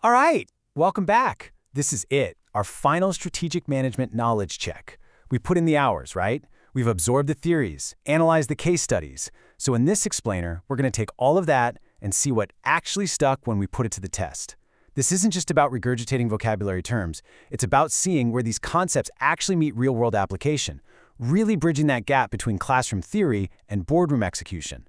All right, welcome back. This is it, our final strategic management knowledge check. We put in the hours, right? We've absorbed the theories, analyzed the case studies. So in this explainer, we're going to take all of that and see what actually stuck when we put it to the test. This isn't just about regurgitating vocabulary terms. It's about seeing where these concepts actually meet real-world application, really bridging that gap between classroom theory and boardroom execution.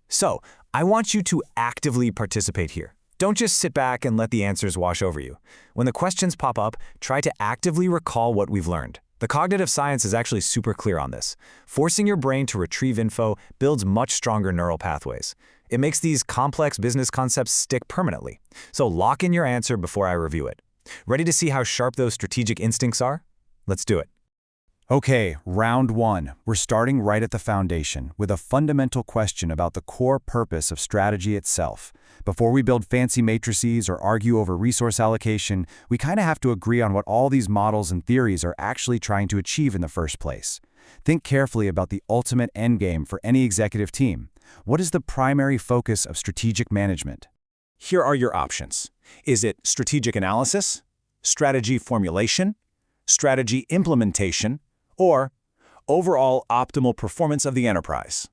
So, I want you to actively participate here. Don't just sit back and let the answers wash over you. When the questions pop up, try to actively recall what we've learned. The cognitive science is actually super clear on this. Forcing your brain to retrieve info builds much stronger neural pathways. It makes these complex business concepts stick permanently. So lock in your answer before I review it. Ready to see how sharp those strategic instincts are? Let's do it. Okay, round one. We're starting right at the foundation with a fundamental question about the core purpose of strategy itself. Before we build fancy matrices or argue over resource allocation, we kind of have to agree on what all these models and theories are actually trying to achieve in the first place. Think carefully about the ultimate endgame for any executive team. What is the primary focus of strategic management? Here are your options. Is it strategic analysis, strategy formulation, strategy implementation, or overall optimal performance of the enterprise?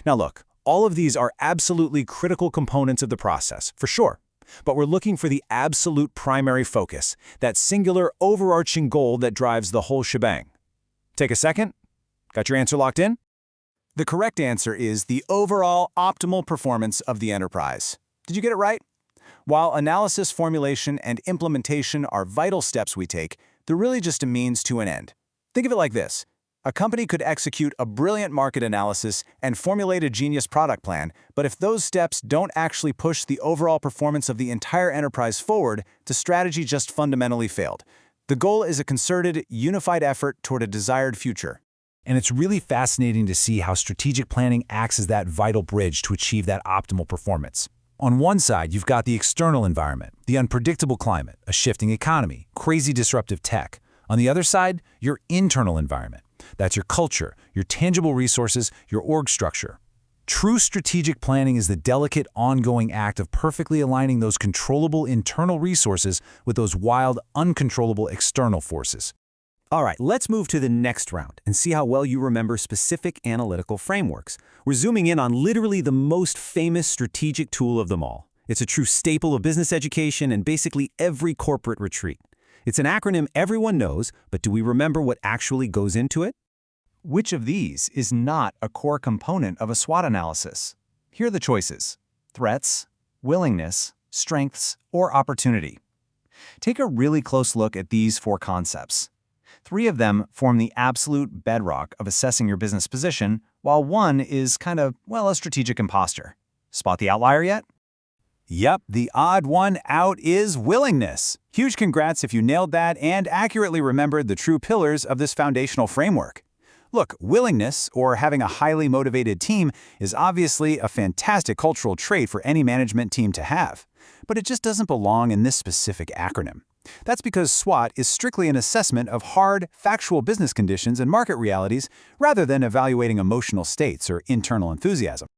Now look, all of these are absolutely critical components of the process, for sure. But we're looking for the absolute primary focus, that singular overarching goal that drives the whole shebang. Take a second. Got your answer locked in? The correct answer is the overall optimal performance of the enterprise. Did you get it right? While analysis, formulation, and implementation are vital steps we take, they're really just a means to an end. Think of it like this. A company could execute a brilliant market analysis and formulate a genius product plan, but if those steps don't actually push the overall performance of the entire enterprise forward, the strategy just fundamentally failed. The goal is a concerted, unified effort toward a desired future. And it's really fascinating to see how strategic planning acts as that vital bridge to achieve that optimal performance. On one side, you've got the external environment, the unpredictable climate, a shifting economy, crazy disruptive tech. On the other side, your internal environment. That's your culture, your tangible resources, your org structure. True strategic planning is the delicate, ongoing act of perfectly aligning those controllable internal resources with those wild, uncontrollable external forces. All right, let's move to the next round and see how well you remember specific analytical frameworks. We're zooming in on literally the most famous strategic tool of them all. It's a true staple of business education and basically every corporate retreat. It's an acronym everyone knows, but do we remember what actually goes into it? Which of these is not a core component of a SWOT analysis? Here are the choices: threats, willingness, strengths, or opportunity. Take a really close look at these four concepts. 3 of them form the absolute bedrock of assessing your business position, while one is kind of, well, a strategic imposter. Spot the outlier yet? Yep, the odd one out is willingness. Huge congrats if you nailed that and accurately remembered the true pillars of this foundational framework. Look, willingness, or having a highly motivated team, is obviously a fantastic cultural trait for any management team to have. But it just doesn't belong in this specific acronym. That's because SWOT is strictly an assessment of hard, factual business conditions and market realities, rather than evaluating emotional states or internal enthusiasm.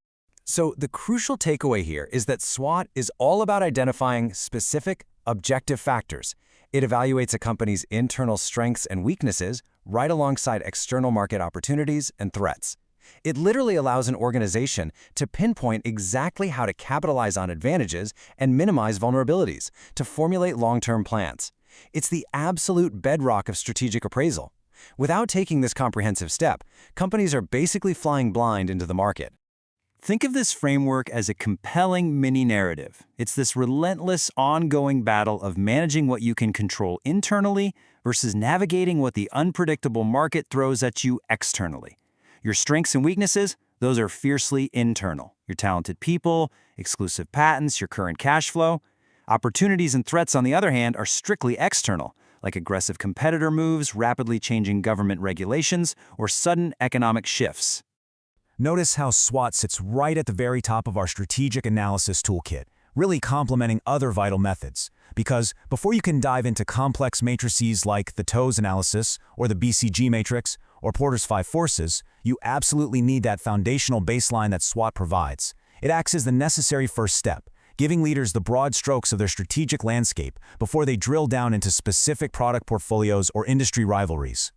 So the crucial takeaway here is that SWOT is all about identifying specific, objective factors. It evaluates a company's internal strengths and weaknesses right alongside external market opportunities and threats. It literally allows an organization to pinpoint exactly how to capitalize on advantages and minimize vulnerabilities, to formulate long-term plans. It's the absolute bedrock of strategic appraisal. Without taking this comprehensive step, companies are basically flying blind into the market. Think of this framework as a compelling mini-narrative. It's this relentless, ongoing battle of managing what you can control internally versus navigating what the unpredictable market throws at you externally. Your strengths and weaknesses, those are fiercely internal. Your talented people, exclusive patents, your current cash flow. Opportunities and threats, on the other hand, are strictly external, like aggressive competitor moves, rapidly changing government regulations, or sudden economic shifts. Notice how SWOT sits right at the very top of our strategic analysis toolkit, really complementing other vital methods. Because before you can dive into complex matrices like the TOES analysis or the BCG matrix or Porter's 5 forces, you absolutely need that foundational baseline that SWOT provides. It acts as the necessary first step, giving leaders the broad strokes of their strategic landscape before they drill down into specific product portfolios or industry rivalries.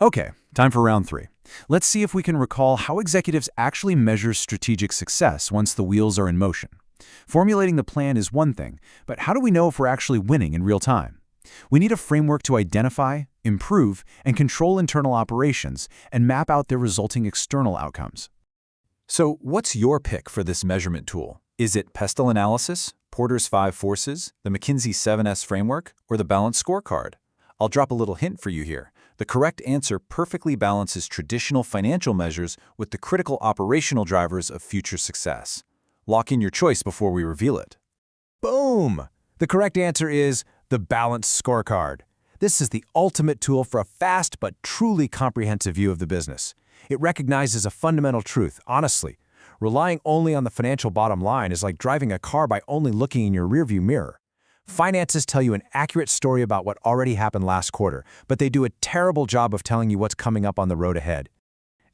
Okay, time for round 3. Let's see if we can recall how executives actually measure strategic success once the wheels are in motion. Formulating the plan is one thing, but how do we know if we're actually winning in real time? We need a framework to identify, improve, and control internal operations and map out their resulting external outcomes. So, what's your pick for this measurement tool? Is it pestle analysis, Porter's 5 forces, the McKinsey 7S framework, or the balanced scorecard? I'll drop a little hint for you here. The correct answer perfectly balances traditional financial measures with the critical operational drivers of future success. Lock in your choice before we reveal it. Boom! The correct answer is the balanced scorecard. This is the ultimate tool for a fast but truly comprehensive view of the business. It recognizes a fundamental truth, honestly. Relying only on the financial bottom line is like driving a car by only looking in your rearview mirror. Finances tell you an accurate story about what already happened last quarter, but they do a terrible job of telling you what's coming up on the road ahead.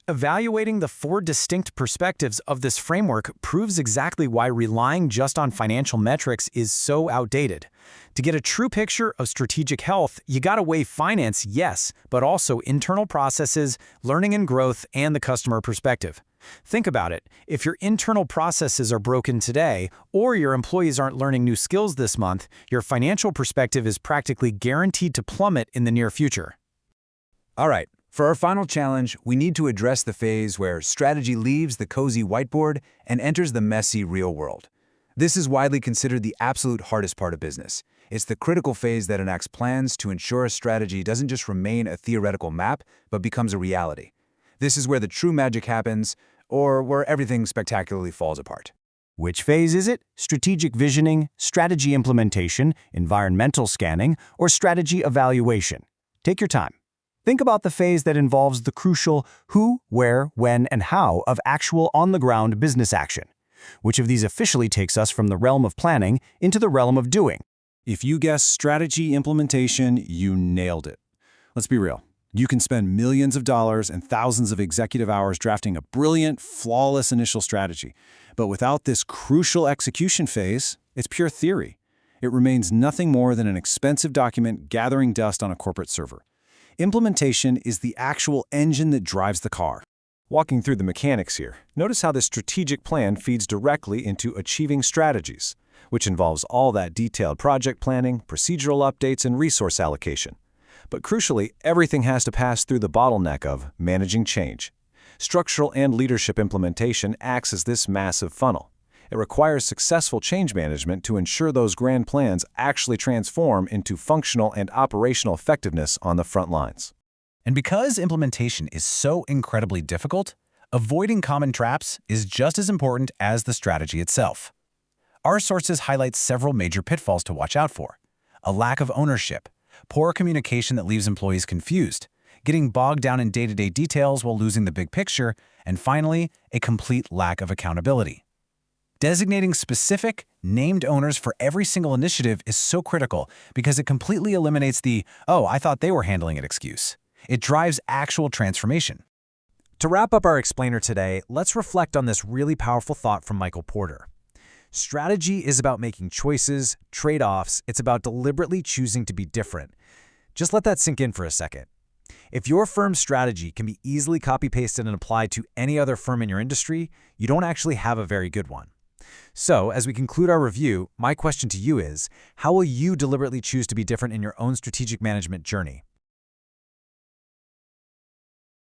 Evaluating the 4 distinct perspectives of this framework proves exactly why relying just on financial metrics is so outdated. To get a true picture of strategic health, you gotta weigh finance, yes, but also internal processes, learning and growth, and the customer perspective. Think about it. If your internal processes are broken today, or your employees aren't learning new skills this month, your financial perspective is practically guaranteed to plummet in the near future. All right, for our final challenge, we need to address the phase where strategy leaves the cozy whiteboard and enters the messy real world. This is widely considered the absolute hardest part of business. It's the critical phase that enacts plans to ensure a strategy doesn't just remain a theoretical map, but becomes a reality. This is where the true magic happens, or where everything spectacularly falls apart. Which phase is it? Strategic visioning, strategy implementation, environmental scanning, or strategy evaluation? Take your time. Think about the phase that involves the crucial who, where, when, and how of actual on-the-ground business action. Which of these officially takes us from the realm of planning into the realm of doing? If you guessed strategy implementation, you nailed it. Let's be real. You can spend millions of dollars and thousands of executive hours drafting a brilliant, flawless initial strategy. But without this crucial execution phase, it's pure theory. It remains nothing more than an expensive document gathering dust on a corporate server. Implementation is the actual engine that drives the car. Walking through the mechanics here, notice how this strategic plan feeds directly into achieving strategies, which involves all that detailed project planning, procedural updates, and resource allocation. But crucially, everything has to pass through the bottleneck of managing change. Structural and leadership implementation acts as this massive funnel. It requires successful change management to ensure those grand plans actually transform into functional and operational effectiveness on the front lines. And because implementation is so incredibly difficult, avoiding common traps is just as important as the strategy itself. Our sources highlight several major pitfalls to watch out for: a lack of ownership, poor communication that leaves employees confused, getting bogged down in day-to-day details while losing the big picture, and finally, a complete lack of accountability. Designating specific, named owners for every single initiative is so critical because it completely eliminates the "oh, I thought they were handling it" excuse. It drives actual transformation. To wrap up our explainer today, let's reflect on this really powerful thought from Michael Porter. Strategy is about making choices, trade-offs. It's about deliberately choosing to be different. Just let that sink in for a second. If your firm's strategy can be easily copy-pasted and applied to any other firm in your industry, you don't actually have a very good one. So, as we conclude our review, my question to you is, how will you deliberately choose to be different in your own strategic management journey?